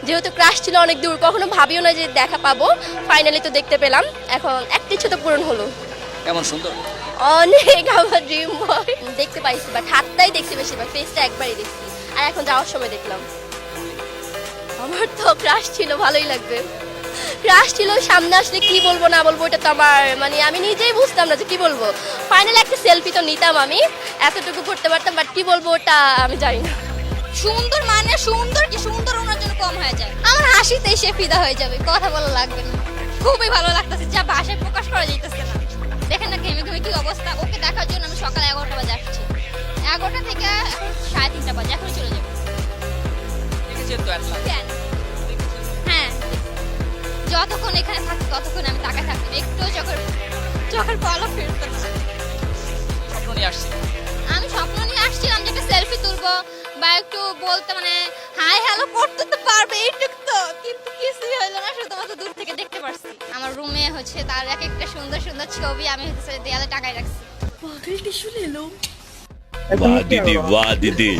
যেহেতু ক্রাশ ছিল অনেক দূর, কখনো ভাবিও না যে দেখা পাবো, ফাইনালি তো দেখতে পেলাম। এখন একটা ইচ্ছে তো পূরণ হলো। কেমন সুন্দর? অনেক, আমার ড্রিম বয়। দেখতে পাইছি, বাট হাতটাই দেখছি বেশিরভাগ, ফেসটা একবারই দেখছি। আর এখন যাওয়ার সময় দেখলাম। আমার তো ক্রাশ ছিল, ভালোই লাগবে। ক্রাশ ছিল, সামনে আসলে কি বলবো না বলবো এটা তো আমার মানে আমি নিজেই বুঝতাম না যে কি বলবো। ফাইনালি একটা সেলফি তো নিতাম, আমি এতটুকু করতে পারতাম, বাট কি বলবো ওটা আমি জানি না। সুন্দর মানে সুন্দর, কি সুন্দর ওনার জন্য কম হয়ে যায়। আমার হাসিতেই সে ফিদা হয়ে যাবে, কথা বলা লাগবে না। খুবই ভালো লাগতেছে, যা ভাষায় প্রকাশ করা যাইতেছে না। দেখেন না ঘেমে ঘেমে কি অবস্থা। ওকে দেখার জন্য আমি সকাল 11টা বাজে আসছি, 11টা থেকে এখন 3:30 বাজে, এখনই চলে যাবো। দেখেছেন তো একলা? কেন? হ্যাঁ, যতক্ষণ এখানে থাকি ততক্ষণ আমি তাকায় থাকতাম, একটু চোখের পলক ফিরতো না। স্বপ্ন নিয়ে আসছি। আমি স্বপ্ন নিয়ে আসছিলাম যে একটা সেলফি তুলবো বা একটু বলতে মানে হাই হ্যালো করতে তো পারবে এইটুকু তো, কিন্তু কিছুই হলো না, শুধুমাত্র দূর থেকে দেখতে পারছি। আমার রুমে হচ্ছে তার এক একটা সুন্দর সুন্দর ছবি আমি হচ্ছে দেয়ালে টাঙায় রাখছি। वाह दीदी वाह दीदी